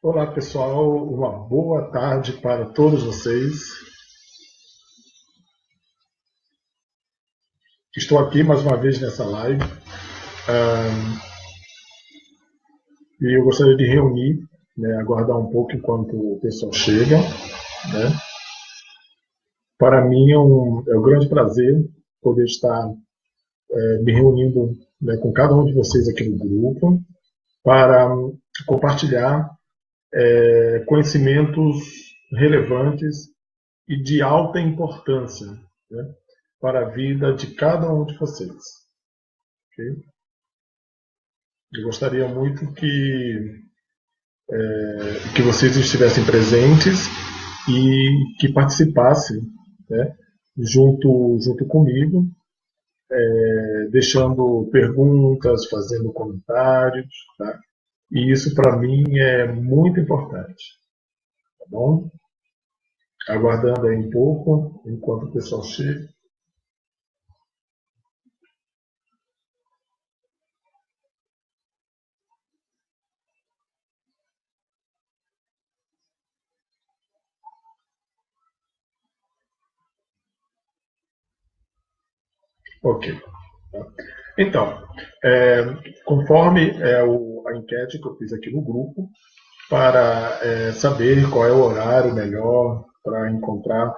Olá pessoal, uma boa tarde para todos vocês. Estou aqui mais uma vez nessa live e eu gostaria de reunir, né, aguardar um pouco enquanto o pessoal chega. Né? Para mim é um grande prazer poder estar me reunindo, né, com cada um de vocês aqui no grupo para compartilhar conhecimentos relevantes e de alta importância, né, para a vida de cada um de vocês. Ok? Eu gostaria muito que vocês estivessem presentes e que participassem, né, junto comigo, deixando perguntas, fazendo comentários. Tá? E isso para mim é muito importante. Tá bom? Aguardando aí um pouco, enquanto o pessoal chega. Ok. Tá? Então, conforme a enquete que eu fiz aqui no grupo, para saber qual é o horário melhor para encontrar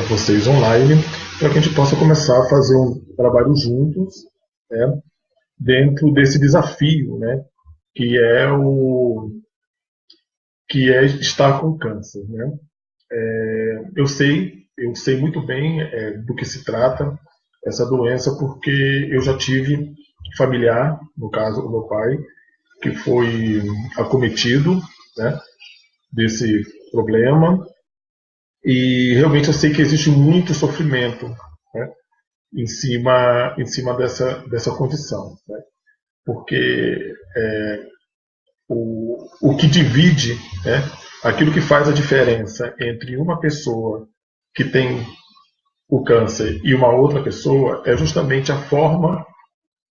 vocês online, para que a gente possa começar a fazer um trabalho juntos, né, dentro desse desafio, né, que é o que é estar com câncer. Né? Eu sei muito bem do que se trata essa doença, porque eu já tive familiar, no caso o meu pai, que foi acometido, né, desse problema. E realmente eu sei que existe muito sofrimento, né, em cima dessa condição. Né? Porque o que divide, né, aquilo que faz a diferença entre uma pessoa que tem o câncer e uma outra pessoa é justamente a forma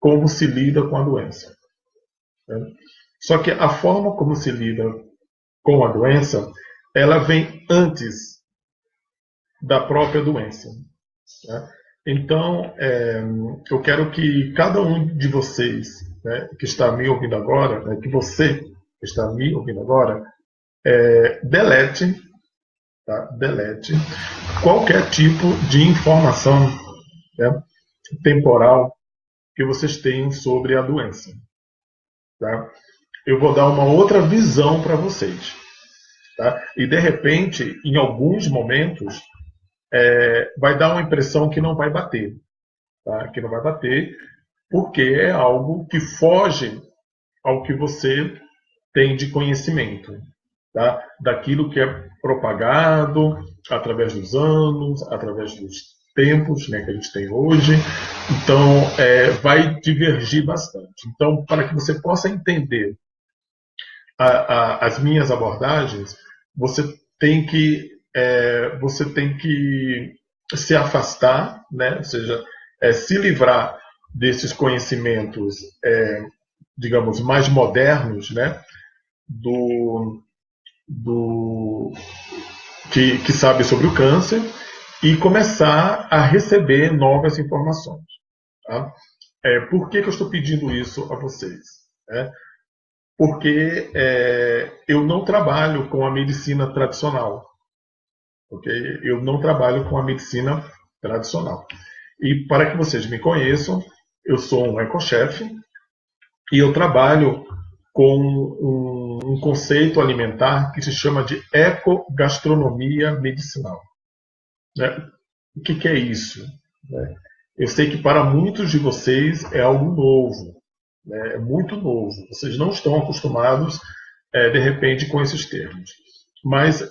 como se lida com a doença. Né? Só que a forma como se lida com a doença, ela vem antes da própria doença. Né? Então, eu quero que cada um de vocês, né, que está me ouvindo agora, né, que você que está me ouvindo agora, delete, tá? Delete qualquer tipo de informação, né, temporal que vocês tenham sobre a doença. Tá? Eu vou dar uma outra visão para vocês. Tá? E de repente, em alguns momentos, vai dar uma impressão que não vai bater. Tá? Que não vai bater, porque é algo que foge ao que você tem de conhecimento, tá? Daquilo que é propagado através dos anos, através dos tempos, né, que a gente tem hoje. Então, vai divergir bastante. Então, para que você possa entender as minhas abordagens, você tem que se afastar, né? Ou seja, se livrar desses conhecimentos, digamos, mais modernos, né? do, do que sabe sobre o câncer e começar a receber novas informações. Tá? Por que eu estou pedindo isso a vocês? Né? Porque eu não trabalho com a medicina tradicional. Okay? Eu não trabalho com a medicina tradicional. E para que vocês me conheçam, eu sou um ecochef e eu trabalho com um conceito alimentar que se chama de ecogastronomia medicinal. Né? O que é isso? Né? Eu sei que para muitos de vocês é algo novo, né? É muito novo. Vocês não estão acostumados, de repente, com esses termos. Mas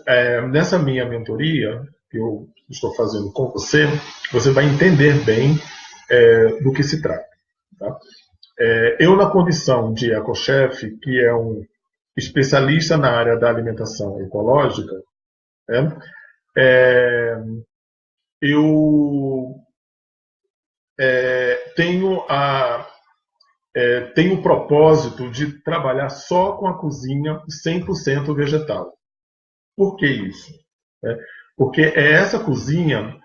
nessa minha mentoria, que eu estou fazendo com você, você vai entender bem do que se trata. Tá? Eu, na condição de ecochef, que é um especialista na área da alimentação ecológica, né, eu tenho tem o propósito de trabalhar só com a cozinha 100% vegetal. Por que isso? Porque é essa cozinha,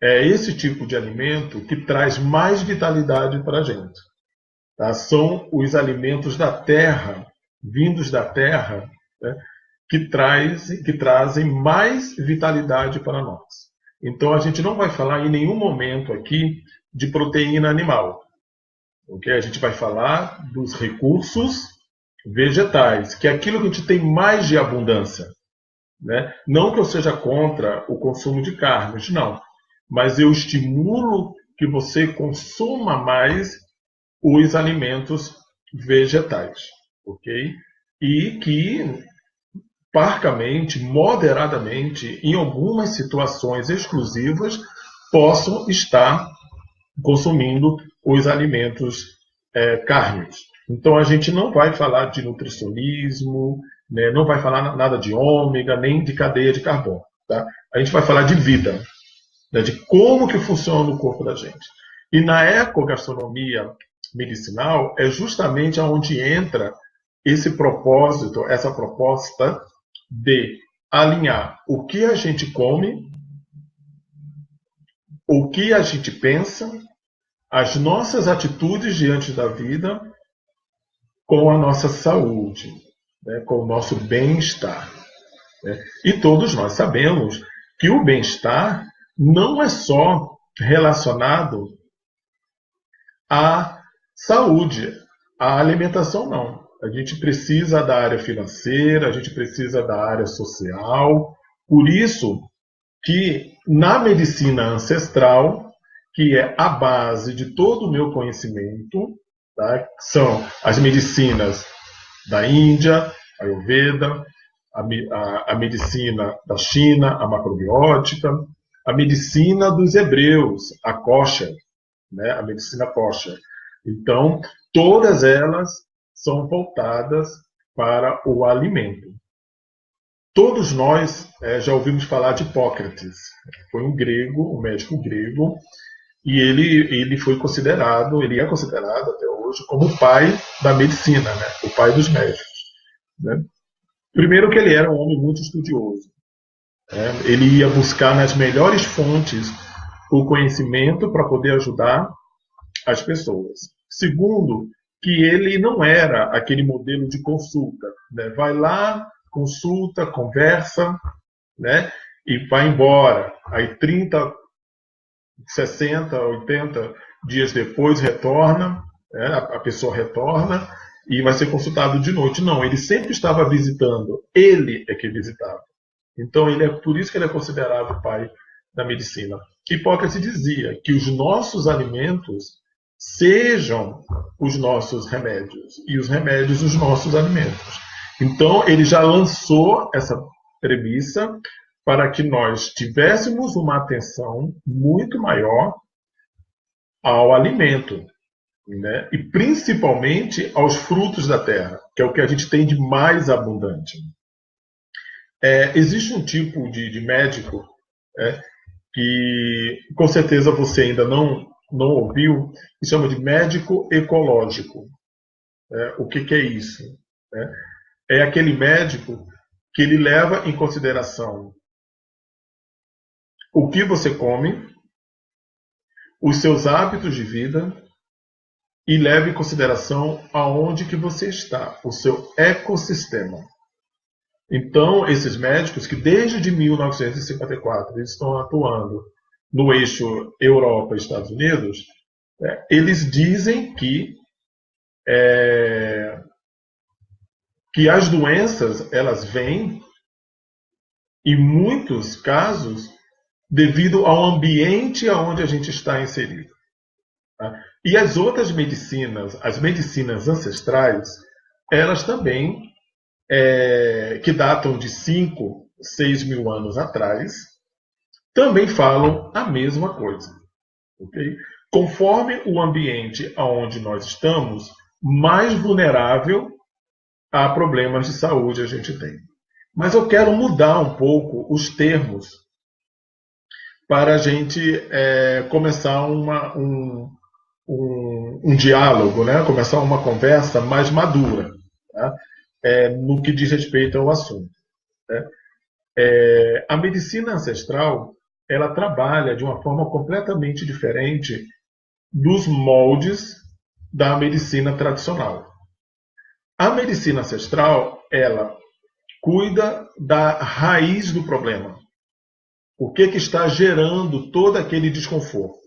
é esse tipo de alimento que traz mais vitalidade para a gente. Tá? São os alimentos da terra, vindos da terra, né, que trazem mais vitalidade para nós. Então a gente não vai falar em nenhum momento aqui de proteína animal. Okay? A gente vai falar dos recursos vegetais, que é aquilo que a gente tem mais de abundância. Né? Não que eu seja contra o consumo de carnes, não. Mas eu estimulo que você consuma mais os alimentos vegetais. Ok? E que, parcamente, moderadamente, em algumas situações exclusivas, possam estar consumindo os alimentos cárnicos. Então a gente não vai falar de nutricionismo, né, não vai falar nada de ômega, nem de cadeia de carbono. Tá? A gente vai falar de vida, né, de como que funciona o corpo da gente. E na ecogastronomia medicinal é justamente onde entra esse propósito, essa proposta de alinhar o que a gente come, o que a gente pensa, as nossas atitudes diante da vida com a nossa saúde, né, com o nosso bem-estar. Né? E todos nós sabemos que o bem-estar não é só relacionado à saúde, à alimentação, não. A gente precisa da área financeira, a gente precisa da área social. Por isso que na medicina ancestral, que é a base de todo o meu conhecimento, tá? São as medicinas da Índia, a Ayurveda, a medicina da China, a macrobiótica, a medicina dos hebreus, a kosher, né? A medicina kosher. Então, todas elas são voltadas para o alimento. Todos nós já ouvimos falar de Hipócrates. Foi um grego, um médico grego, e ele foi considerado, ele é considerado até hoje como o pai da medicina, né? O pai dos médicos. Né? Primeiro que ele era um homem muito estudioso. Né? Ele ia buscar nas melhores fontes o conhecimento para poder ajudar as pessoas. Segundo, que ele não era aquele modelo de consulta. Né? Vai lá, consulta, conversa, né? E vai embora. Aí 30, 60, 80 dias depois retorna, né? A pessoa retorna e vai ser consultado de noite. Não, ele sempre estava visitando. Ele é que visitava. Então, por isso que ele é considerado o pai da medicina. Hipócrates dizia que os nossos alimentos sejam os nossos remédios e os remédios os nossos alimentos. Então, ele já lançou essa premissa para que nós tivéssemos uma atenção muito maior ao alimento, né? E principalmente aos frutos da terra, que é o que a gente tem de mais abundante. Existe um tipo de médico que com certeza você ainda não ouviu, que chama de médico ecológico. O que é isso? É aquele médico que ele leva em consideração o que você come, os seus hábitos de vida e leva em consideração aonde que você está, o seu ecossistema. Então, esses médicos que desde 1954 eles estão atuando no eixo Europa e Estados Unidos, eles dizem que as doenças elas vêm, em muitos casos, devido ao ambiente onde a gente está inserido. Tá? E as outras medicinas, as medicinas ancestrais, elas também, que datam de 5, 6 mil anos atrás, também falam a mesma coisa. Okay? Conforme o ambiente onde nós estamos, mais vulnerável a problemas de saúde a gente tem. Mas eu quero mudar um pouco os termos para a gente começar um diálogo, né? Começar uma conversa mais madura, tá? No que diz respeito ao assunto, né? A medicina ancestral, ela trabalha de uma forma completamente diferente dos moldes da medicina tradicional. A medicina ancestral, ela cuida da raiz do problema. O que está gerando todo aquele desconforto?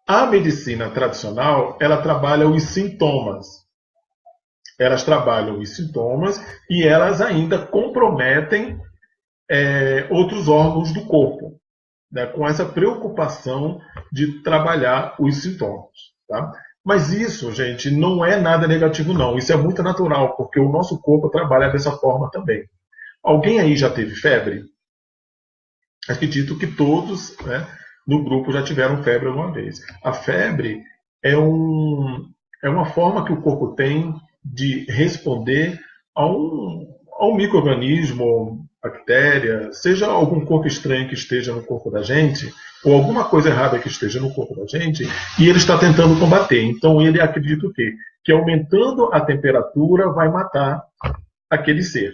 A medicina tradicional, ela trabalha os sintomas. Elas trabalham os sintomas e elas ainda comprometem outros órgãos do corpo, né, com essa preocupação de trabalhar os sintomas. Tá? Mas isso, gente, não é nada negativo, não. Isso é muito natural, porque o nosso corpo trabalha dessa forma também. Alguém aí já teve febre? Acredito que todos, né, no grupo já tiveram febre alguma vez. A febre é uma forma que o corpo tem de responder a um micro-organismo, bactéria, seja algum corpo estranho que esteja no corpo da gente, ou alguma coisa errada que esteja no corpo da gente, e ele está tentando combater. Então ele acredita o quê? Que aumentando a temperatura vai matar aquele ser.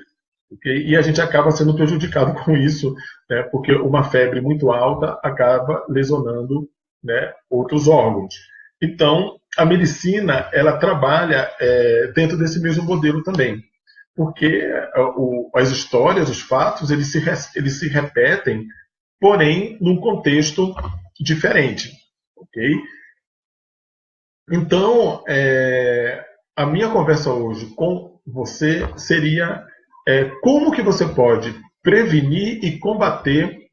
Okay? E a gente acaba sendo prejudicado com isso, né? Porque uma febre muito alta acaba lesionando, né, outros órgãos. Então, a medicina, ela trabalha dentro desse mesmo modelo também. Porque as histórias, os fatos, eles se repetem, porém, num contexto diferente. Okay? Então, a minha conversa hoje com você seria como que você pode prevenir e combater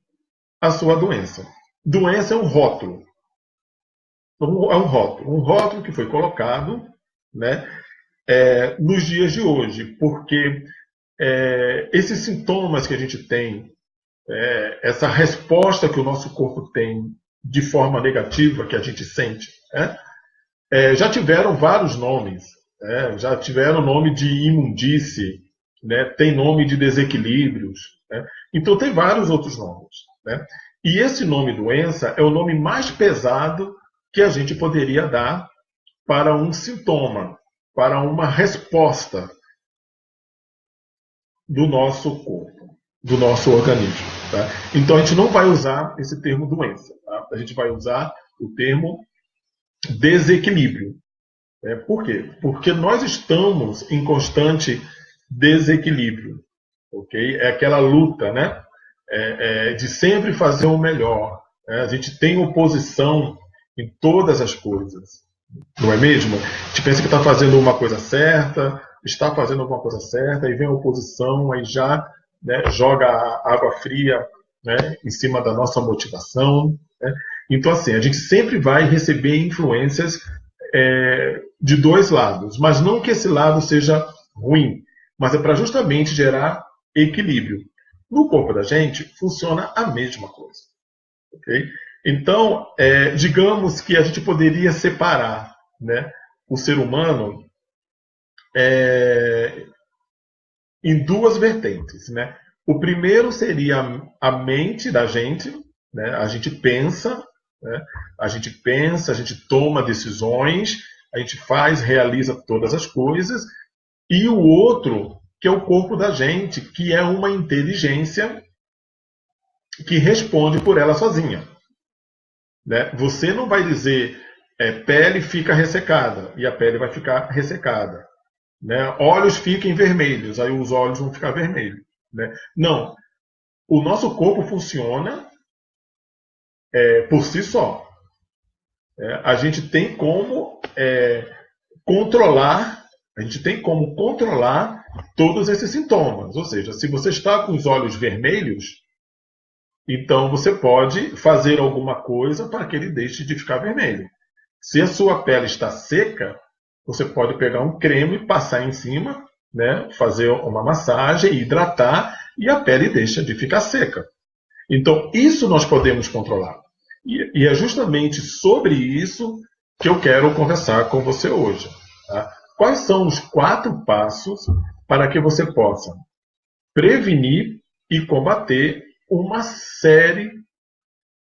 a sua doença. Doença é um rótulo. Um rótulo que foi colocado, né, nos dias de hoje, porque esses sintomas que a gente tem, essa resposta que o nosso corpo tem de forma negativa, que a gente sente, já tiveram vários nomes, já tiveram nome de imundície, né, tem nome de desequilíbrios, né, então tem vários outros nomes, né, e esse nome doença é o nome mais pesado que a gente poderia dar para um sintoma, para uma resposta do nosso corpo, do nosso organismo. Tá? Então a gente não vai usar esse termo doença, tá? A gente vai usar o termo desequilíbrio. Por quê? Porque nós estamos em constante desequilíbrio. Okay? É aquela luta, né? De sempre fazer o melhor. A gente tem oposição em todas as coisas. Não é mesmo? A gente pensa que está fazendo uma coisa certa, está fazendo alguma coisa certa, e vem a oposição, aí já, né, joga a água fria, né, em cima da nossa motivação. Né? Então, assim, a gente sempre vai receber influências de dois lados, mas não que esse lado seja ruim, mas é para justamente gerar equilíbrio. No corpo da gente, funciona a mesma coisa. Okay? Então, digamos que a gente poderia separar, né, o ser humano em duas vertentes. Né? O primeiro seria a mente da gente, né? A gente pensa, né? A gente toma decisões, a gente faz, realiza todas as coisas, e o outro, que é o corpo da gente, que é uma inteligência que responde por ela sozinha. Né? Você não vai dizer pele fica ressecada, e a pele vai ficar ressecada. Né? Olhos fiquem vermelhos, aí os olhos vão ficar vermelhos. Né? Não. O nosso corpo funciona por si só. A gente tem como controlar, todos esses sintomas. Ou seja, se você está com os olhos vermelhos, então você pode fazer alguma coisa para que ele deixe de ficar vermelho. Se a sua pele está seca, você pode pegar um creme e passar em cima, né, fazer uma massagem, hidratar, e a pele deixa de ficar seca. Então, isso nós podemos controlar. E é justamente sobre isso que eu quero conversar com você hoje. Tá? Quais são os 4 passos para que você possa prevenir e combater uma série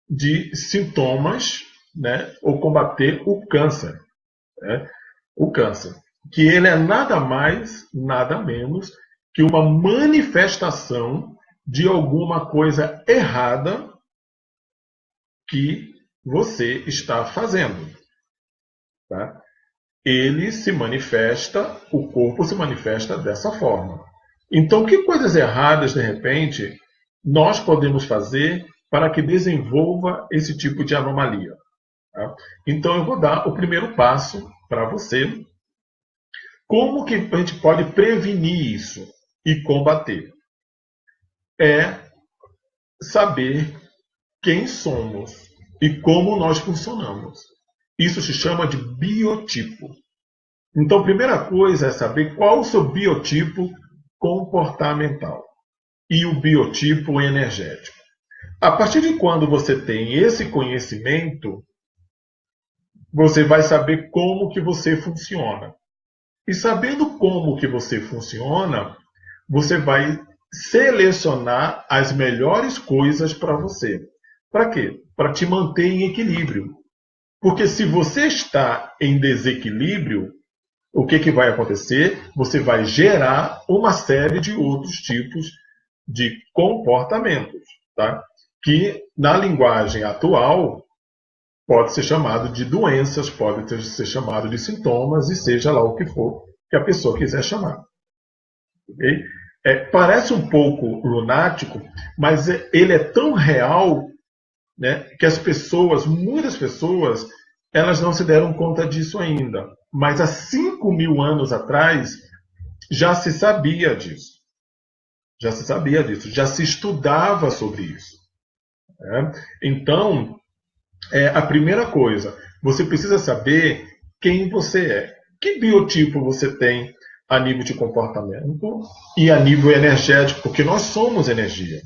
de sintomas né, ou combater o câncer. Né? O câncer, que ele é nada mais, nada menos que uma manifestação de alguma coisa errada que você está fazendo. Tá? Ele se manifesta, o corpo se manifesta dessa forma. Então, que coisas erradas, de repente, nós podemos fazer para que desenvolva esse tipo de anomalia? Tá? Então, eu vou dar o primeiro passo para você. Como que a gente pode prevenir isso e combater? É saber quem somos e como nós funcionamos. Isso se chama de biotipo. Então, a primeira coisa é saber qual o seu biotipo comportamental e o biotipo energético. A partir de quando você tem esse conhecimento, você vai saber como que você funciona. E sabendo como que você funciona, você vai selecionar as melhores coisas para você. Para quê? Para te manter em equilíbrio. Porque se você está em desequilíbrio, o que vai acontecer? Você vai gerar uma série de outros tipos de comportamentos, tá? Que na linguagem atual pode ser chamado de doenças, pode ser chamado de sintomas, e seja lá o que for que a pessoa quiser chamar. Okay? Parece um pouco lunático, mas ele é tão real, né, que as pessoas, muitas pessoas, elas não se deram conta disso ainda. Mas há 5.000 anos atrás, já se sabia disso. Já se sabia disso, já se estudava sobre isso. Né? Então, a primeira coisa, você precisa saber quem você é. Que biotipo você tem a nível de comportamento e a nível energético, porque nós somos energia.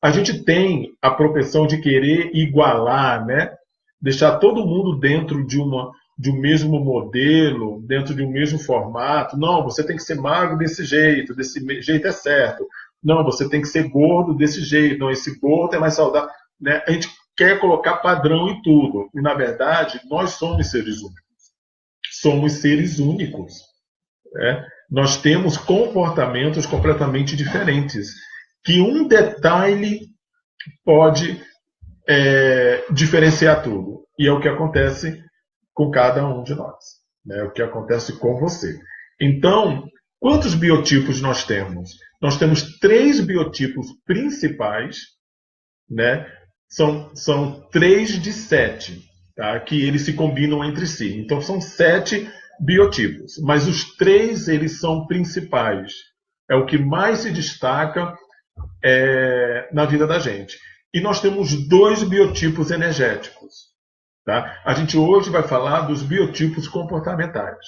A gente tem a propensão de querer igualar, né? Deixar todo mundo dentro de um mesmo modelo, dentro de um mesmo formato. Não, você tem que ser magro desse jeito é certo. Não, você tem que ser gordo desse jeito. Não, esse gordo é mais saudável. Né? A gente quer colocar padrão em tudo. E, na verdade, nós somos seres únicos. Somos seres únicos. Né? Nós temos comportamentos completamente diferentes. Que um detalhe pode diferenciar tudo. E é o que acontece com cada um de nós. Né? É o que acontece com você. Então, quantos biotipos nós temos? Nós temos 3 biotipos principais, né? São 3 de 7, tá? Que eles se combinam entre si. Então, são 7 biotipos. Mas os 3, eles são principais. É o que mais se destaca na vida da gente. E nós temos 2 biotipos energéticos. Tá? A gente hoje vai falar dos biotipos comportamentais.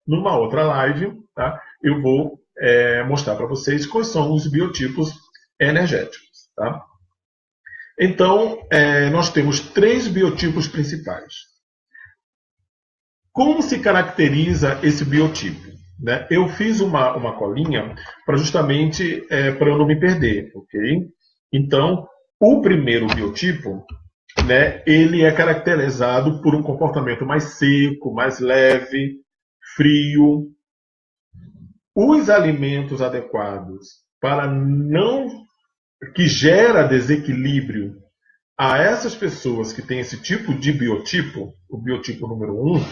Numa outra live, tá? Eu vou mostrar para vocês quais são os biotipos energéticos. Tá? Então, nós temos 3 biotipos principais. Como se caracteriza esse biotipo? Né? Eu fiz uma colinha para justamente para eu não me perder. Okay? Então, o primeiro biotipo, né, ele é caracterizado por um comportamento mais seco, mais leve, frio. Os alimentos adequados para que gera desequilíbrio a essas pessoas que têm esse tipo de biotipo, o biotipo número 1,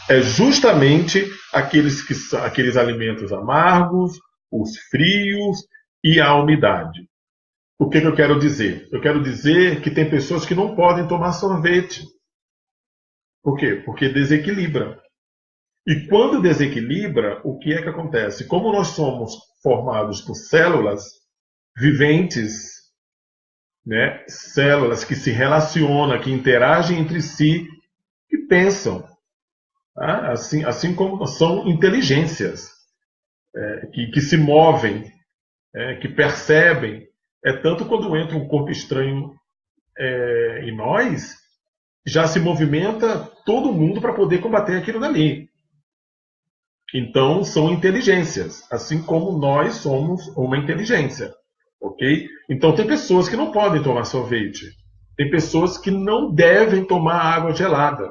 é justamente aqueles alimentos amargos, os frios e a umidade. O que eu quero dizer? Eu quero dizer que tem pessoas que não podem tomar sorvete. Por quê? Porque desequilibra. E quando desequilibra, o que é que acontece? Como nós somos formados por células viventes, né? Células que se relacionam, que interagem entre si, que pensam. Tá? Assim como são inteligências que se movem, que percebem. Tanto quando entra um corpo estranho em nós, já se movimenta todo mundo para poder combater aquilo dali. Então, são inteligências, assim como nós somos uma inteligência. Ok? Então, tem pessoas que não podem tomar sorvete. Tem pessoas que não devem tomar água gelada.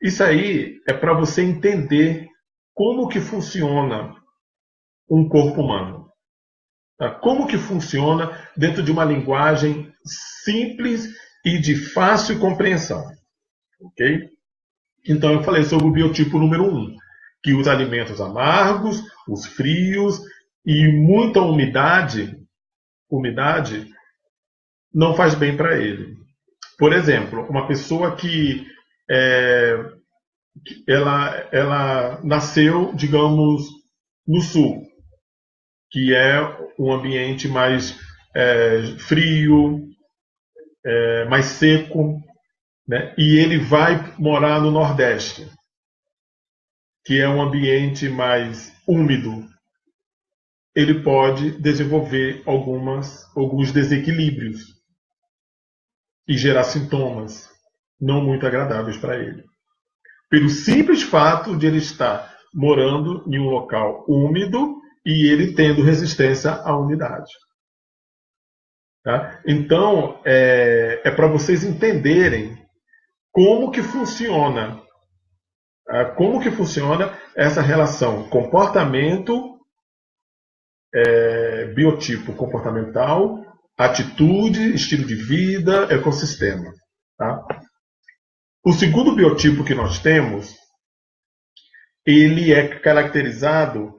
Isso aí é para você entender como que funciona um corpo humano. Tá? Como que funciona dentro de uma linguagem simples e de fácil compreensão. Ok? Então eu falei sobre o biotipo número 1, que os alimentos amargos, os frios e muita umidade não faz bem para ele. Por exemplo, uma pessoa que ela nasceu, digamos, no sul, que é um ambiente mais frio, mais seco, né? E ele vai morar no Nordeste, que é um ambiente mais úmido. Ele pode desenvolver alguns desequilíbrios e gerar sintomas não muito agradáveis para ele. Pelo simples fato de ele estar morando em um local úmido e ele tendo resistência à umidade. Tá? Então, para vocês entenderem como que funciona essa relação comportamento, biotipo comportamental, atitude, estilo de vida, ecossistema. Tá? O segundo biotipo que nós temos, ele é caracterizado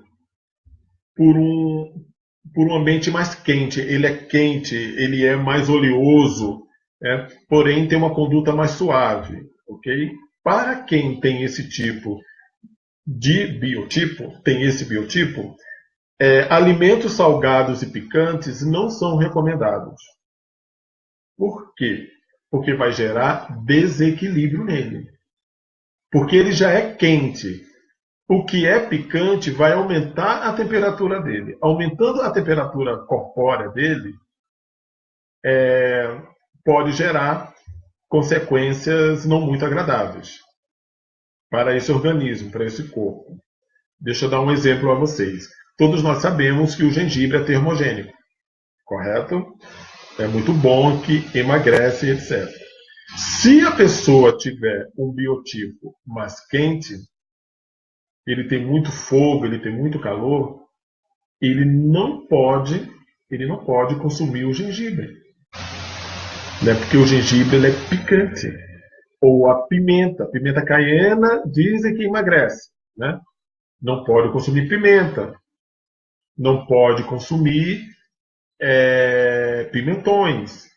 por um ambiente mais quente. Ele é quente, ele é mais oleoso, porém tem uma conduta mais suave. Okay? Para quem tem esse tipo de biotipo, alimentos salgados e picantes não são recomendados. Por quê? Porque vai gerar desequilíbrio nele. Porque ele já é quente. O que é picante vai aumentar a temperatura dele. Aumentando a temperatura corpórea dele, pode gerar consequências não muito agradáveis para esse organismo, para esse corpo. Deixa eu dar um exemplo a vocês. Todos nós sabemos que o gengibre é termogênico, correto? É muito bom, que emagrece, etc. Se a pessoa tiver um biotipo mais quente, ele tem muito fogo, ele tem muito calor, ele não pode consumir o gengibre. Né? Porque o gengibre ele é picante. Ou a pimenta caiena, dizem que emagrece. Né? Não pode consumir pimenta. Não pode consumir pimentões.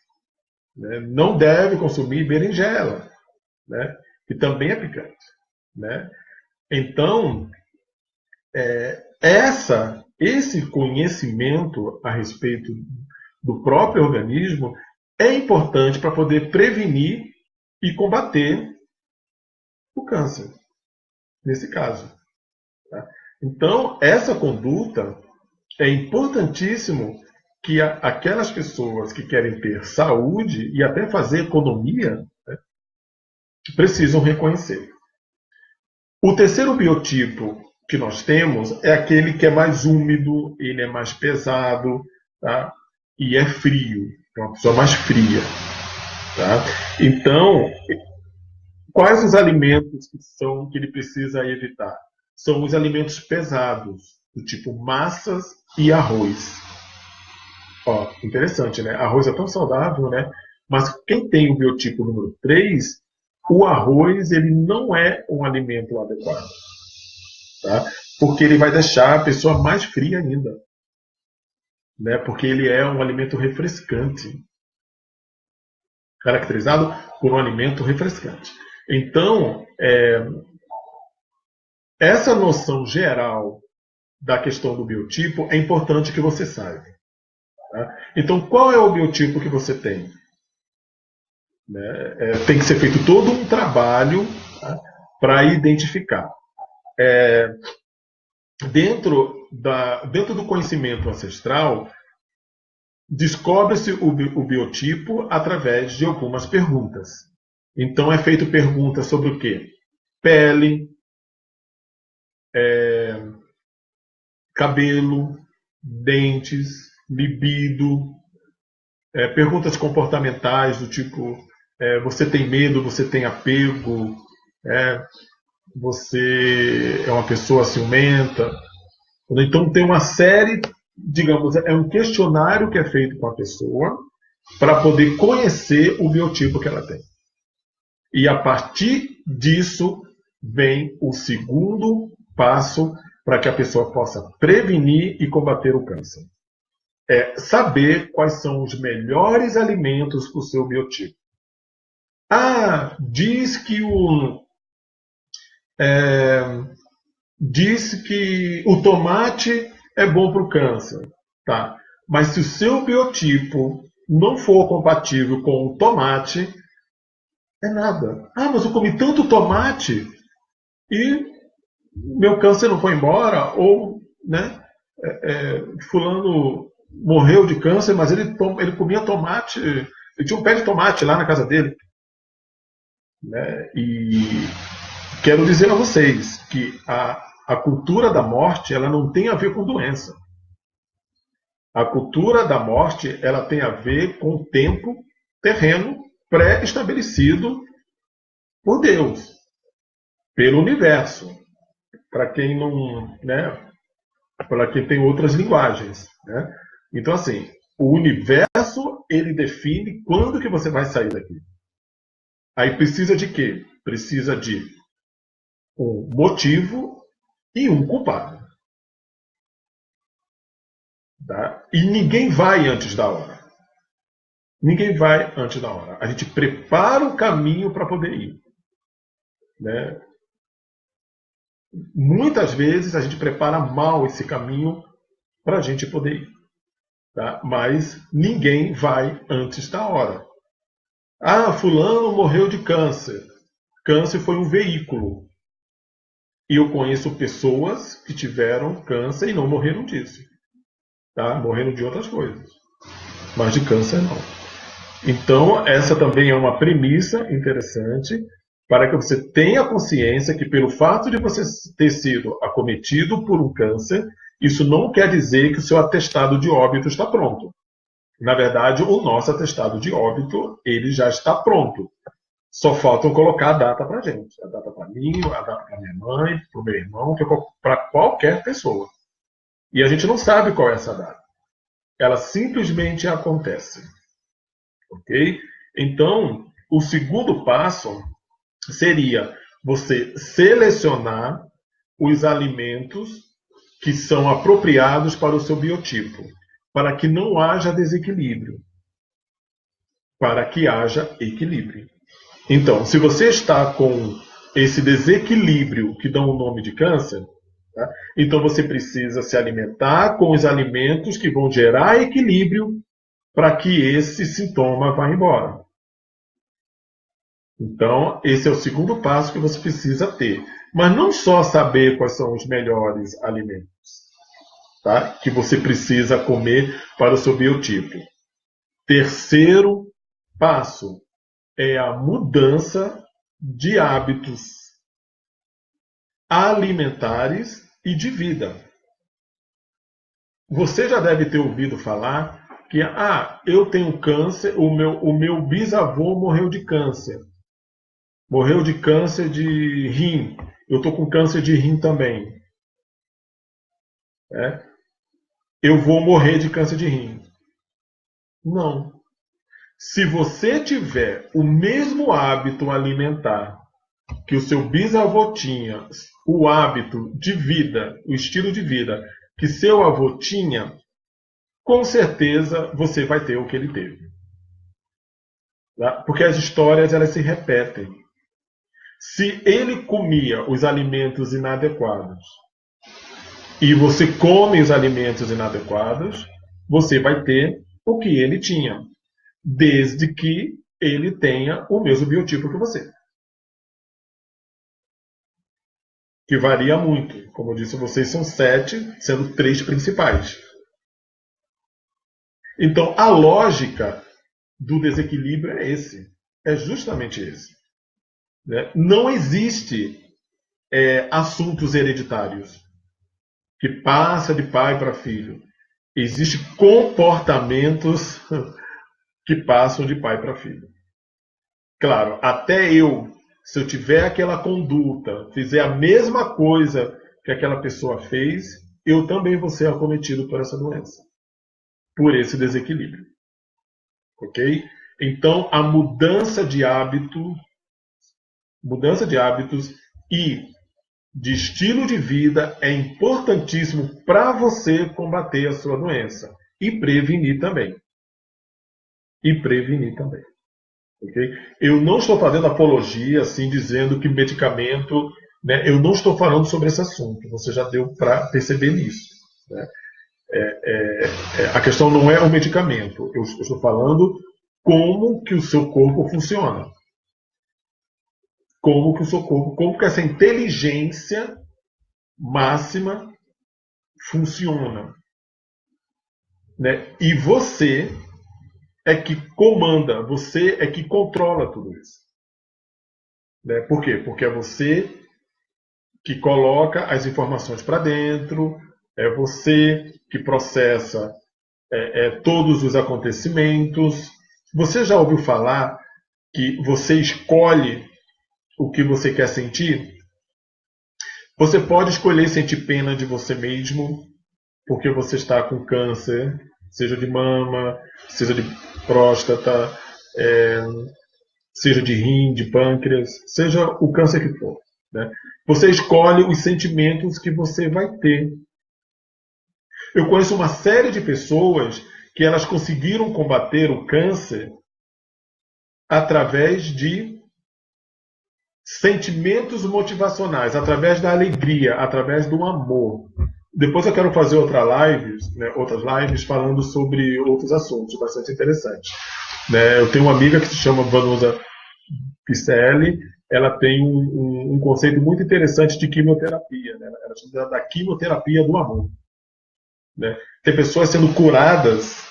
Né? Não deve consumir berinjela, né? Que também é picante. Né? Então, esse conhecimento a respeito do próprio organismo é importante para poder prevenir e combater o câncer, nesse caso. Tá? Então, essa conduta é importantíssimo que aquelas pessoas que querem ter saúde e até fazer economia, né, precisam reconhecer. O terceiro biotipo que nós temos é aquele que é mais úmido, ele é mais pesado, tá? E é frio, é uma pessoa mais fria. Tá? Então, quais os alimentos que ele precisa evitar? São os alimentos pesados, do tipo massas e arroz. Ó, interessante, né? Arroz é tão saudável, né? Mas quem tem o biotipo número 3, o arroz ele não é um alimento adequado. Tá? Porque ele vai deixar a pessoa mais fria ainda. Né? Porque ele é um alimento refrescante. Caracterizado por um alimento refrescante. Então, essa noção geral da questão do biotipo é importante que você saiba. Tá? Então, qual é o biotipo que você tem? Tem que ser feito todo um trabalho, tá, para identificar. Dentro do conhecimento ancestral, descobre-se o biotipo através de algumas perguntas. Então, é feito perguntas sobre o quê? Pele, cabelo, dentes, libido, perguntas comportamentais do tipo: você tem medo, você tem apego, é, você é uma pessoa ciumenta. Então tem uma série, digamos, é um questionário que é feito com a pessoa para poder conhecer o biotipo que ela tem. E a partir disso vem o segundo passo para que a pessoa possa prevenir e combater o câncer. É saber quais são os melhores alimentos para o seu biotipo. Ah, diz que o tomate é bom para o câncer. Tá. Mas se o seu biotipo não for compatível com o tomate, é nada. Ah, mas eu comi tanto tomate e meu câncer não foi embora, ou, né, fulano morreu de câncer, mas ele comia tomate, ele tinha um pé de tomate lá na casa dele. Né? E quero dizer a vocês que a cultura da morte ela não tem a ver com doença. A cultura da morte ela tem a ver com o tempo terreno pré-estabelecido por Deus, pelo universo. Para quem não, né, para quem tem outras linguagens, né? Então assim, o universo ele define quando que você vai sair daqui. Aí precisa de quê? Precisa de um motivo e um culpado. Tá? E ninguém vai antes da hora. Ninguém vai antes da hora. A gente prepara o caminho para poder ir. Né? Muitas vezes a gente prepara mal esse caminho para a gente poder ir. Tá? Mas ninguém vai antes da hora. Ah, fulano morreu de câncer. Câncer foi um veículo. E eu conheço pessoas que tiveram câncer e não morreram disso. Tá? Morreram de outras coisas. Mas de câncer não. Então, essa também é uma premissa interessante para que você tenha consciência que pelo fato de você ter sido acometido por um câncer, isso não quer dizer que o seu atestado de óbito está pronto. Na verdade, o nosso atestado de óbito, ele já está pronto. Só falta colocar a data para a gente. A data para mim, a data para minha mãe, para o meu irmão, para qualquer pessoa. E a gente não sabe qual é essa data. Ela simplesmente acontece. Ok? Então, o segundo passo seria você selecionar os alimentos que são apropriados para o seu biotipo, para que não haja desequilíbrio, para que haja equilíbrio. Então, se você está com esse desequilíbrio que dá o nome de câncer, tá? Então você precisa se alimentar com os alimentos que vão gerar equilíbrio para que esse sintoma vá embora. Então, esse é o segundo passo que você precisa ter. Mas não só saber quais são os melhores alimentos, tá? Que você precisa comer para o seu biotipo. Terceiro passo é a mudança de hábitos alimentares e de vida. Você já deve ter ouvido falar que eu tenho câncer, o meu bisavô morreu de câncer. Morreu de câncer de rim. Eu estou com câncer de rim também. Eu vou morrer de câncer de rim. Não. Se você tiver o mesmo hábito alimentar que o seu bisavô tinha, o hábito de vida, o estilo de vida que seu avô tinha, com certeza você vai ter o que ele teve. Tá? Porque as histórias elas se repetem. Se ele comia os alimentos inadequados e você come os alimentos inadequados, você vai ter o que ele tinha, desde que ele tenha o mesmo biotipo que você. Que varia muito. Como eu disse, vocês são 7, sendo 3 principais. Então, a lógica do desequilíbrio é esse. É justamente esse. Né? Não existe assuntos hereditários que passa de pai para filho. Existem comportamentos que passam de pai para filho. Claro, até se eu tiver aquela conduta, fizer a mesma coisa que aquela pessoa fez, eu também vou ser acometido por essa doença, por esse desequilíbrio. Ok? Então, a mudança de hábitos e de estilo de vida é importantíssimo para você combater a sua doença e prevenir também. Okay? Eu não estou fazendo apologia, assim, dizendo que medicamento, né, eu não estou falando sobre esse assunto. Você já deu para perceber nisso. Né? A questão não é o medicamento. Eu estou falando como que o seu corpo funciona. Como que essa inteligência máxima funciona. Né? E você é que comanda, você é que controla tudo isso. Né? Por quê? Porque é você que coloca as informações para dentro, é você que processa todos os acontecimentos. Você já ouviu falar que você escolhe o que você quer sentir? Você pode escolher sentir pena de você mesmo, porque você está com câncer, seja de mama, seja de próstata, seja de rim, de pâncreas, seja o câncer que for. Né? Você escolhe os sentimentos que você vai ter. Eu conheço uma série de pessoas que elas conseguiram combater o câncer através de sentimentos motivacionais, através da alegria, através do amor. Depois eu quero fazer outras lives falando sobre outros assuntos bastante interessantes. Né? Eu tenho uma amiga que se chama Vanusa Picelli, ela tem um conceito muito interessante de quimioterapia. Né? Ela chama da quimioterapia do amor. Né? Tem pessoas sendo curadas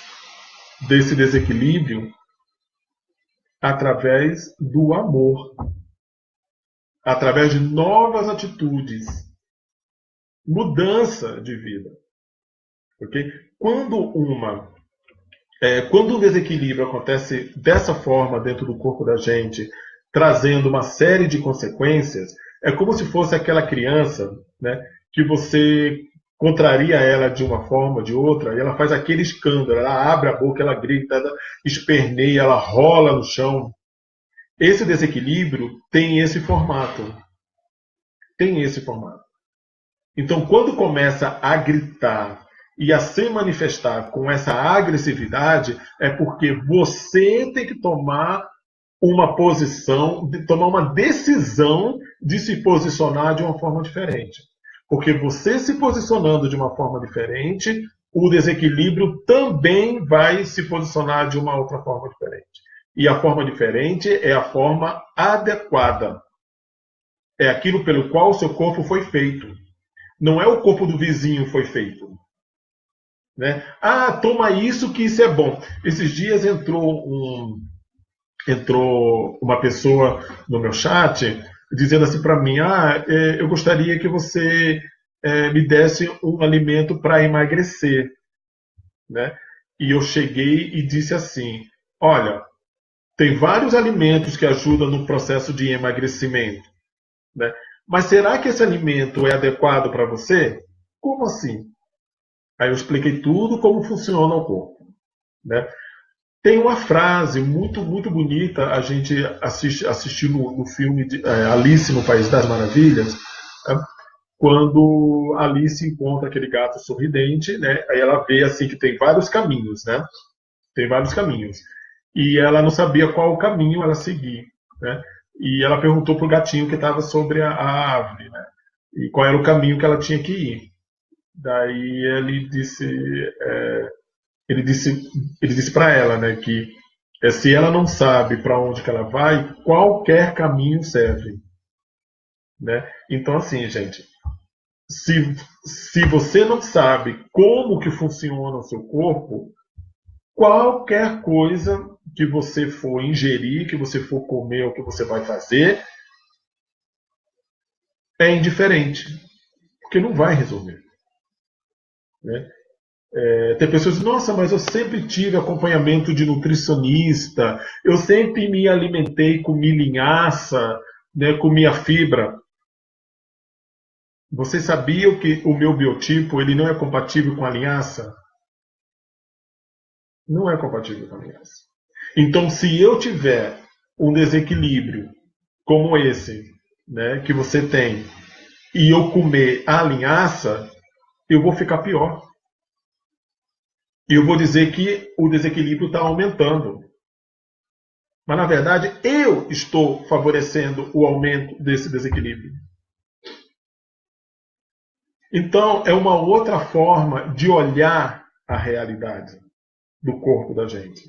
desse desequilíbrio através do amor, através de novas atitudes, mudança de vida. Okay? Quando um desequilíbrio acontece dessa forma dentro do corpo da gente, trazendo uma série de consequências, é como se fosse aquela criança, né, que você contraria ela de uma forma ou de outra, e ela faz aquele escândalo, ela abre a boca, ela grita, ela esperneia, ela rola no chão. Esse desequilíbrio tem esse formato. Então, quando começa a gritar e a se manifestar com essa agressividade, é porque você tem que tomar uma posição, tomar uma decisão de se posicionar de uma forma diferente. Porque você se posicionando de uma forma diferente, o desequilíbrio também vai se posicionar de uma outra forma diferente. E a forma diferente é a forma adequada. É aquilo pelo qual o seu corpo foi feito. Não é o corpo do vizinho foi feito. Né? Ah, toma isso que isso é bom. Esses dias entrou uma pessoa no meu chat dizendo assim para mim, eu gostaria que você me desse um alimento para emagrecer. Né? E eu cheguei e disse assim, olha, tem vários alimentos que ajudam no processo de emagrecimento. Né? Mas será que esse alimento é adequado para você? Como assim? Aí eu expliquei tudo como funciona o corpo. Né? Tem uma frase muito, muito bonita, a gente assistiu no filme de, Alice no País das Maravilhas, né? Quando Alice encontra aquele gato sorridente, né? Aí ela vê assim que tem vários caminhos, né? Tem vários caminhos. E ela não sabia qual caminho ela seguir. Né? E ela perguntou para o gatinho que estava sobre a árvore, né? E qual era o caminho que ela tinha que ir. Daí ele disse para ela, né, que se ela não sabe para onde que ela vai, qualquer caminho serve. Né? Então, assim, gente, se você não sabe como que funciona o seu corpo, qualquer coisa que você for ingerir, que você for comer ou que você vai fazer, é indiferente, porque não vai resolver. Né? Tem pessoas que dizem, nossa, mas eu sempre tive acompanhamento de nutricionista, eu sempre me alimentei com linhaça, né, com minha fibra. Vocês sabiam que o meu biotipo ele não é compatível com a linhaça? Não é compatível com a linhaça. Então, se eu tiver um desequilíbrio como esse, né, que você tem, e eu comer a linhaça, eu vou ficar pior. E eu vou dizer que o desequilíbrio está aumentando. Mas, na verdade, eu estou favorecendo o aumento desse desequilíbrio. Então, é uma outra forma de olhar a realidade do corpo da gente.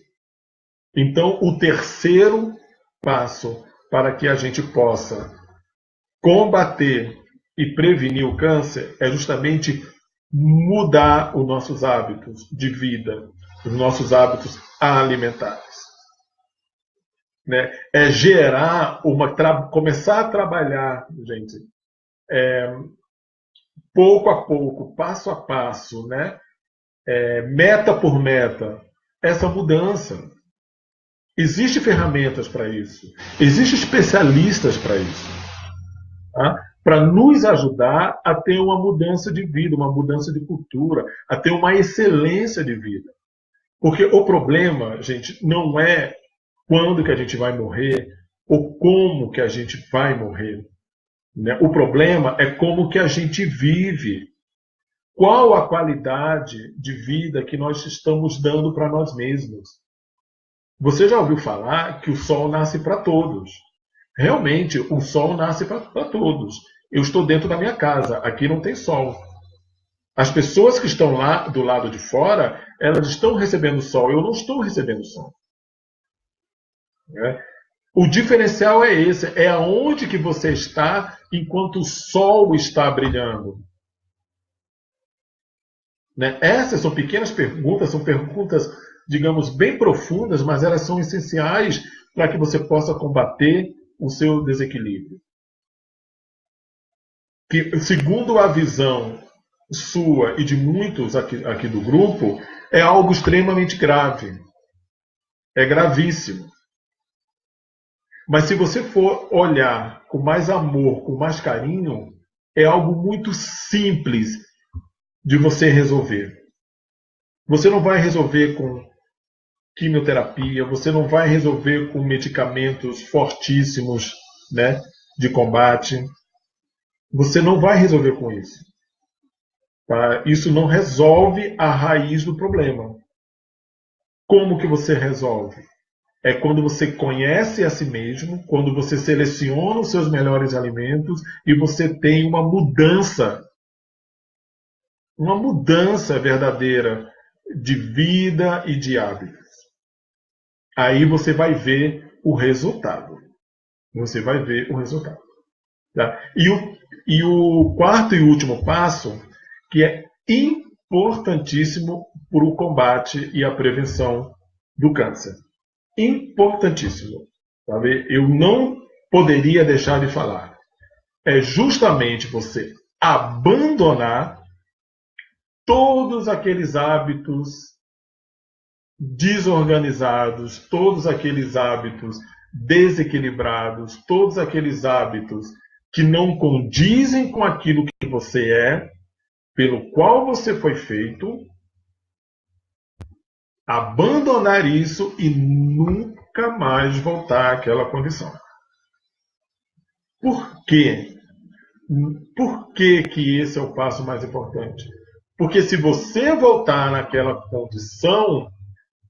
Então, o terceiro passo para que a gente possa combater e prevenir o câncer é justamente mudar os nossos hábitos de vida, os nossos hábitos alimentares. Né? É gerar começar a trabalhar, gente, pouco a pouco, passo a passo, né? Meta por meta, essa mudança. Existem ferramentas para isso, existem especialistas para isso, tá? Para nos ajudar a ter uma mudança de vida, uma mudança de cultura, a ter uma excelência de vida. Porque o problema, gente, não é quando que a gente vai morrer ou como que a gente vai morrer. Né? O problema é como que a gente vive. Qual a qualidade de vida que nós estamos dando para nós mesmos? Você já ouviu falar que o sol nasce para todos. Realmente, o sol nasce para todos. Eu estou dentro da minha casa, aqui não tem sol. As pessoas que estão lá do lado de fora, elas estão recebendo sol, eu não estou recebendo sol. Né? O diferencial é esse, é aonde que você está enquanto o sol está brilhando. Né? Essas são pequenas perguntas, são perguntas, digamos, bem profundas, mas elas são essenciais para que você possa combater o seu desequilíbrio. Que, segundo a visão sua e de muitos aqui do grupo, é algo extremamente grave. É gravíssimo. Mas se você for olhar com mais amor, com mais carinho, é algo muito simples de você resolver. Você não vai resolver com quimioterapia, você não vai resolver com medicamentos fortíssimos, né, de combate. Você não vai resolver com isso. Tá? Isso não resolve a raiz do problema. Como que você resolve? É quando você conhece a si mesmo, quando você seleciona os seus melhores alimentos e você tem uma mudança verdadeira de vida e de hábitos. Aí você vai ver o resultado. Você vai ver o resultado. Tá? E o quarto e último passo, que é importantíssimo para o combate e a prevenção do câncer. Importantíssimo. Sabe? Eu não poderia deixar de falar. É justamente você abandonar todos aqueles hábitos desorganizados, todos aqueles hábitos desequilibrados, todos aqueles hábitos que não condizem com aquilo que você é, pelo qual você foi feito, abandonar isso e nunca mais voltar àquela condição. Por quê? Por que esse é o passo mais importante? Porque se você voltar naquela condição,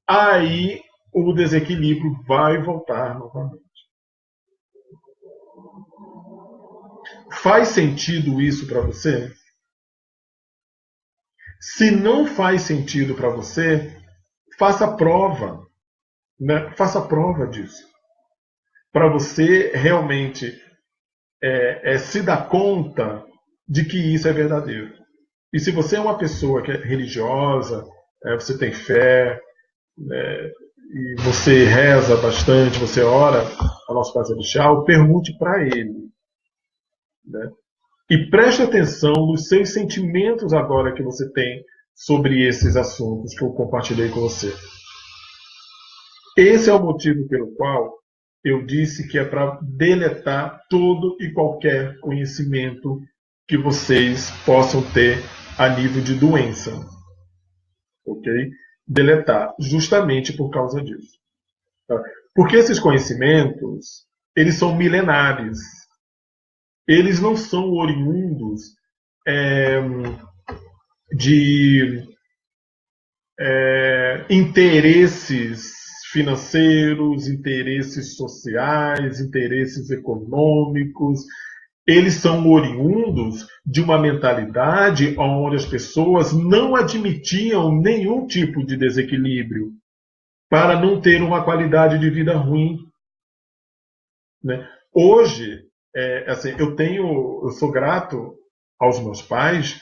aí o desequilíbrio vai voltar novamente. Faz sentido isso para você? Se não faz sentido para você, faça prova. Né? Faça prova disso. Para você realmente se dar conta de que isso é verdadeiro. E se você é uma pessoa que é religiosa, você tem fé, e você reza bastante, você ora ao nosso Pai Celestial, pergunte para ele. Né? E preste atenção nos seus sentimentos agora que você tem sobre esses assuntos que eu compartilhei com você. Esse é o motivo pelo qual eu disse que é para deletar todo e qualquer conhecimento que vocês possam ter a nível de doença. Ok? Deletar, justamente por causa disso. Tá? Porque esses conhecimentos, eles são milenares. Eles não são oriundos de interesses financeiros, interesses sociais, interesses econômicos. Eles são oriundos de uma mentalidade onde as pessoas não admitiam nenhum tipo de desequilíbrio para não ter uma qualidade de vida ruim. Né? Hoje, assim, eu sou grato aos meus pais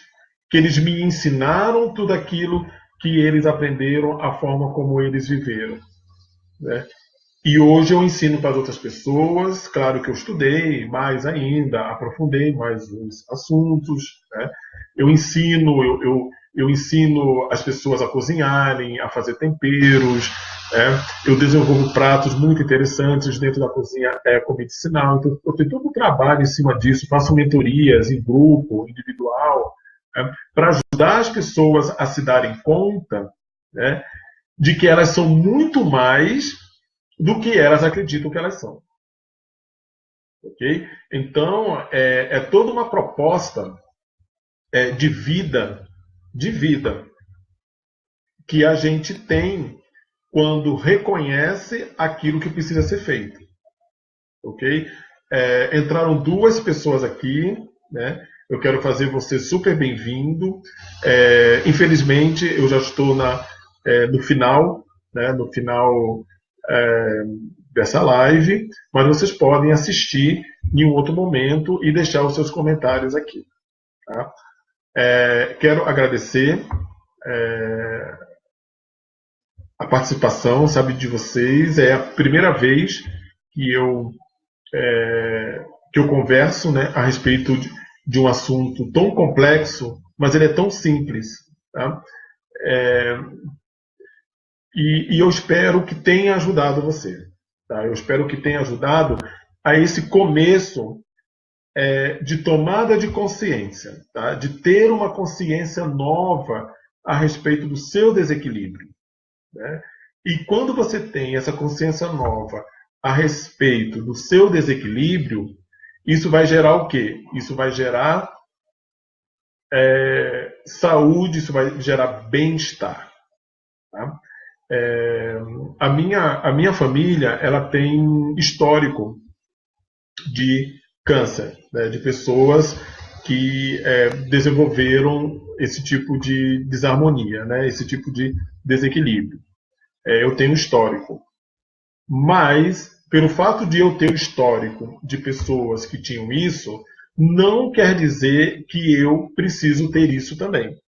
que eles me ensinaram tudo aquilo que eles aprenderam, a forma como eles viveram. Né? E hoje eu ensino para as outras pessoas, claro que eu estudei mais ainda, aprofundei mais os assuntos. Né? Eu ensino as pessoas a cozinharem, a fazer temperos. Eu desenvolvo pratos muito interessantes dentro da cozinha eco-medicinal. Então, eu tenho todo um trabalho em cima disso, faço mentorias em grupo, individual, para ajudar as pessoas a se darem conta, né, de que elas são muito mais do que elas acreditam que elas são. Okay? Então, é toda uma proposta de vida que a gente tem quando reconhece aquilo que precisa ser feito. Ok? Entraram duas pessoas aqui, né? Eu quero fazer você super bem-vindo. Infelizmente, eu já estou no final, né? No final dessa live, mas vocês podem assistir em um outro momento e deixar os seus comentários aqui. Tá? Quero agradecer a participação, sabe, de vocês. É a primeira vez que eu converso, né, a respeito de um assunto tão complexo, mas ele é tão simples. Tá? E eu espero que tenha ajudado você. Tá? Eu espero que tenha ajudado a esse começo de tomada de consciência, tá? De ter uma consciência nova a respeito do seu desequilíbrio. Né? E quando você tem essa consciência nova a respeito do seu desequilíbrio, isso vai gerar o quê? Isso vai gerar saúde, isso vai gerar bem-estar. Tá? A minha família ela tem histórico de câncer, né? De pessoas que desenvolveram esse tipo de desarmonia, né? Esse tipo de desequilíbrio. Eu tenho histórico. Mas, pelo fato de eu ter o histórico de pessoas que tinham isso, não quer dizer que eu preciso ter isso também.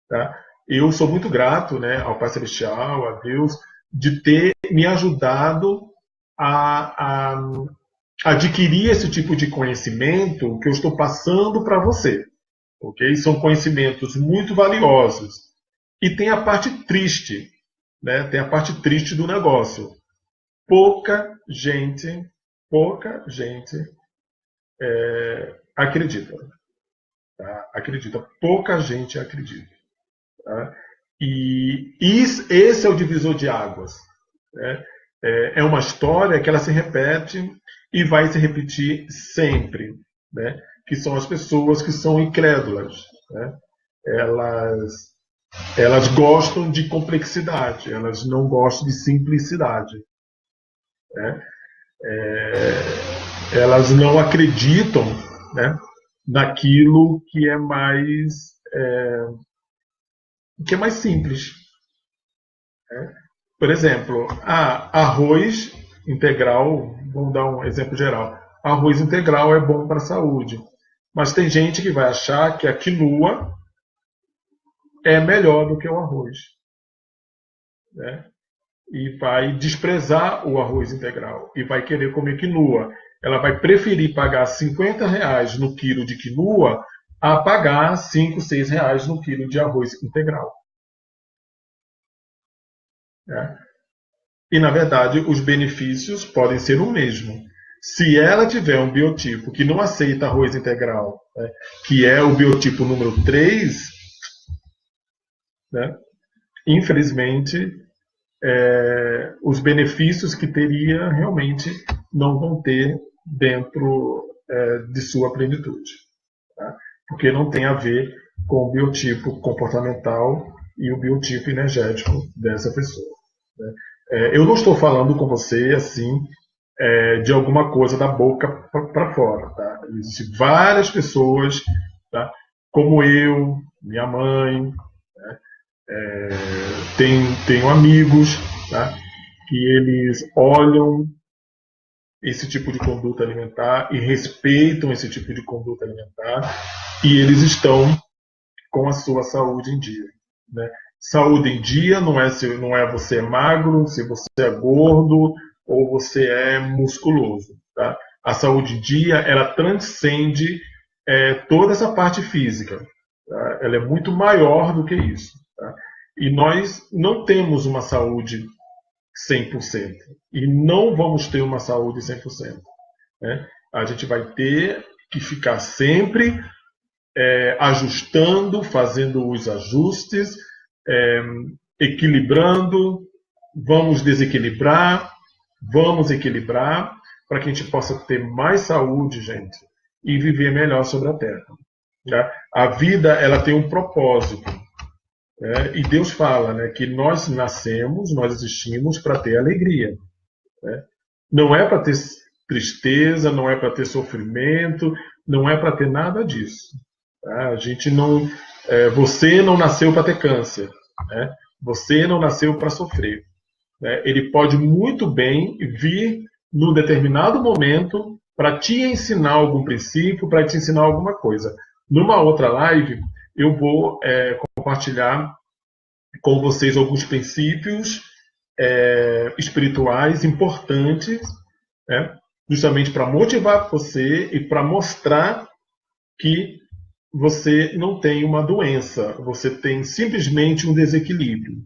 Tá? Eu sou muito grato, né, ao Pai Celestial, a Deus, de ter me ajudado a adquirir esse tipo de conhecimento que eu estou passando para você. Okay? São conhecimentos muito valiosos. E tem a parte triste, né? Tem a parte triste do negócio. Pouca gente acredita. Tá? Acredita. Pouca gente acredita. Tá? E esse é o divisor de águas. Né? É uma história que ela se repete e vai se repetir sempre. Né? Que são as pessoas que são incrédulas. Né? Elas gostam de complexidade, elas não gostam de simplicidade. Né? Elas não acreditam, né, naquilo que é mais simples. Né? Por exemplo, arroz integral, vamos dar um exemplo geral. Arroz integral é bom para a saúde, mas tem gente que vai achar que a quinoa é melhor do que o arroz. Né? E vai desprezar o arroz integral e vai querer comer quinoa. Ela vai preferir pagar R$50 no quilo de quinoa a pagar 5, 6 reais no quilo de arroz integral. Né? E, na verdade, os benefícios podem ser o mesmo. Se ela tiver um biotipo que não aceita arroz integral, né, que é o biotipo número 3, né, infelizmente, os benefícios que teria realmente não vão ter dentro de sua plenitude. Tá? Porque não tem a ver com o biotipo comportamental e o biotipo energético dessa pessoa. Né? Eu não estou falando com você assim de alguma coisa da boca para fora. Tá? Existem várias pessoas, tá? Como eu, minha mãe, né? Tenho amigos, tá? Que eles olham esse tipo de conduta alimentar e respeitam esse tipo de conduta alimentar e eles estão com a sua saúde em dia. Né? Saúde em dia não é você é magro, se você é gordo ou você é musculoso. Tá? A saúde em dia ela transcende toda essa parte física. Tá? Ela é muito maior do que isso. Tá? E nós não temos uma saúde 100%. E não vamos ter uma saúde 100%. Né? A gente vai ter que ficar sempre ajustando, fazendo os ajustes, equilibrando, vamos desequilibrar, vamos equilibrar, para que a gente possa ter mais saúde, gente, e viver melhor sobre a Terra. Tá? A vida ela tem um propósito. E Deus fala, né, que nós nascemos, nós existimos para ter alegria. Né? Não é para ter tristeza, não é para ter sofrimento, não é para ter nada disso. Tá? A gente não, você não nasceu para ter câncer. Né? Você não nasceu para sofrer. Né? Ele pode muito bem vir num determinado momento para te ensinar algum princípio, para te ensinar alguma coisa. Numa outra live, eu vou compartilhar com vocês alguns princípios espirituais importantes, né, justamente para motivar você e para mostrar que você não tem uma doença, você tem simplesmente um desequilíbrio.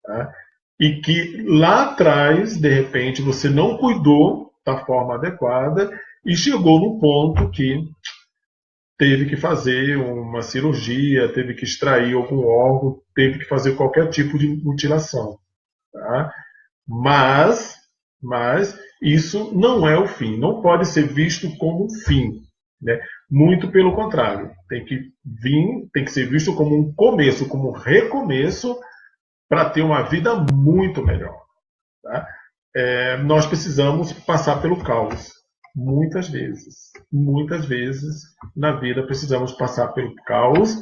Tá? E que lá atrás, de repente, você não cuidou da forma adequada e chegou no ponto que teve que fazer uma cirurgia, teve que extrair algum órgão, teve que fazer qualquer tipo de mutilação. Tá? Mas isso não é o fim, não pode ser visto como um fim. Né? Muito pelo contrário, tem que ser visto como um começo, como um recomeço para ter uma vida muito melhor. Tá? Nós precisamos passar pelo caos. Muitas vezes na vida precisamos passar pelo caos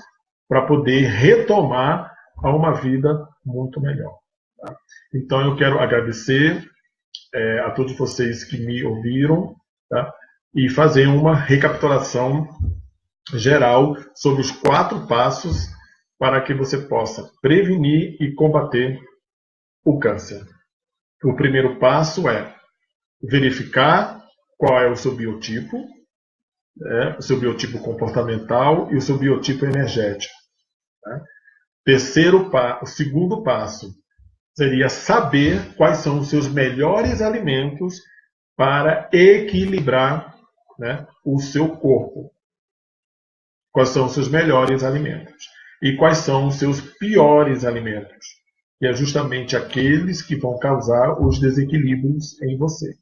para poder retomar a uma vida muito melhor. Tá? Então eu quero agradecer a todos vocês que me ouviram, tá? E fazer uma recapitulação geral sobre os 4 passos para que você possa prevenir e combater o câncer. O primeiro passo é verificar qual é o seu biotipo, o seu biotipo comportamental e o seu biotipo energético. Tá? O segundo passo seria saber quais são os seus melhores alimentos para equilibrar, né, o seu corpo. Quais são os seus melhores alimentos e quais são os seus piores alimentos. E é justamente aqueles que vão causar os desequilíbrios em você.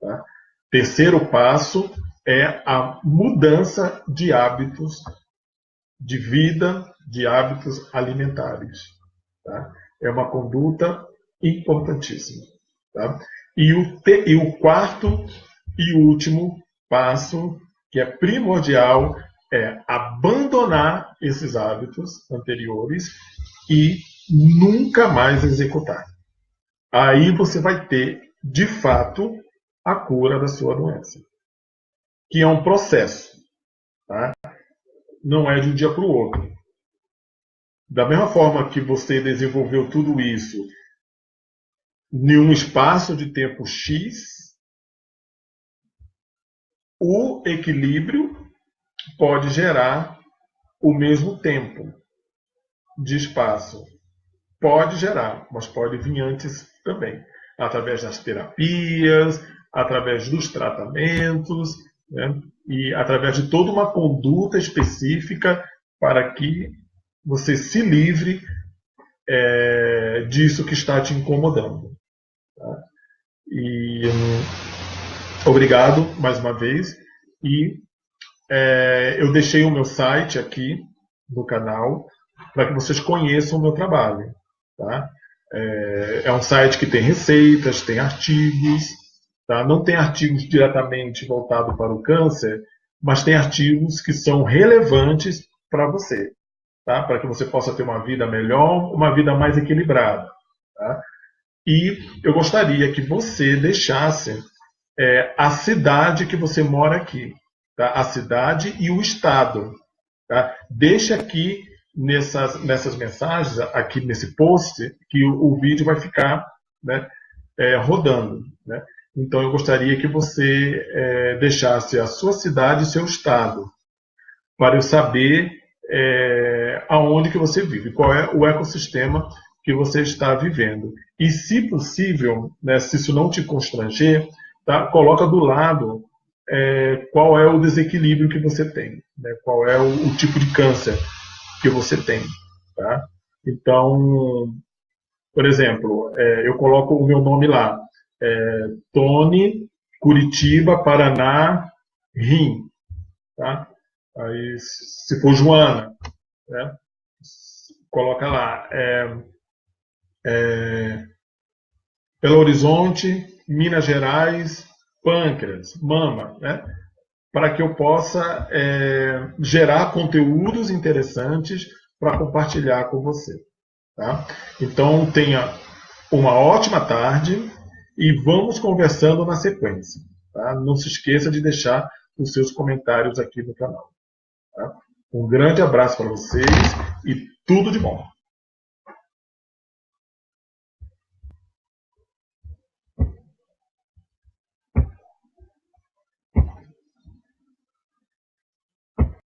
Tá? Terceiro passo é a mudança de hábitos de vida, de hábitos alimentares. Tá? É uma conduta importantíssima. Tá? E o quarto e último passo, que é primordial, é abandonar esses hábitos anteriores e nunca mais executar. Aí você vai ter, de fato, a cura da sua doença. Que é um processo. Tá? Não é de um dia para o outro. Da mesma forma que você desenvolveu tudo isso em um espaço de tempo X, o equilíbrio pode gerar o mesmo tempo de espaço. Pode gerar, mas pode vir antes também, através das terapias, através dos tratamentos, né? E através de toda uma conduta específica para que você se livre disso que está te incomodando. Tá? E obrigado mais uma vez. E eu deixei o meu site aqui no canal para que vocês conheçam o meu trabalho. Tá? É um site que tem receitas, tem artigos. Tá? Não tem artigos diretamente voltados para o câncer, mas tem artigos que são relevantes para você. Tá? Para que você possa ter uma vida melhor, uma vida mais equilibrada. Tá? E eu gostaria que você deixasse a cidade que você mora aqui. Tá? A cidade e o estado. Tá? Deixa aqui nessas mensagens, aqui nesse post, que o vídeo vai ficar, né, rodando. Né? Então eu gostaria que você deixasse a sua cidade e seu estado, para eu saber aonde que você vive, qual é o ecossistema que você está vivendo. E se possível, né, se isso não te constranger, tá, coloca do lado qual é o desequilíbrio que você tem, né, qual é o tipo de câncer que você tem. Tá? Então, por exemplo, eu coloco o meu nome lá, Tony, Curitiba, Paraná, Rim. Tá? Aí, se for Joana, né, coloca lá, Belo Horizonte, Minas Gerais, pâncreas, mama, né, para que eu possa gerar conteúdos interessantes para compartilhar com você. Tá? Então, tenha uma ótima tarde e vamos conversando na sequência. Tá? Não se esqueça de deixar os seus comentários aqui no canal. Tá? Um grande abraço para vocês e tudo de bom.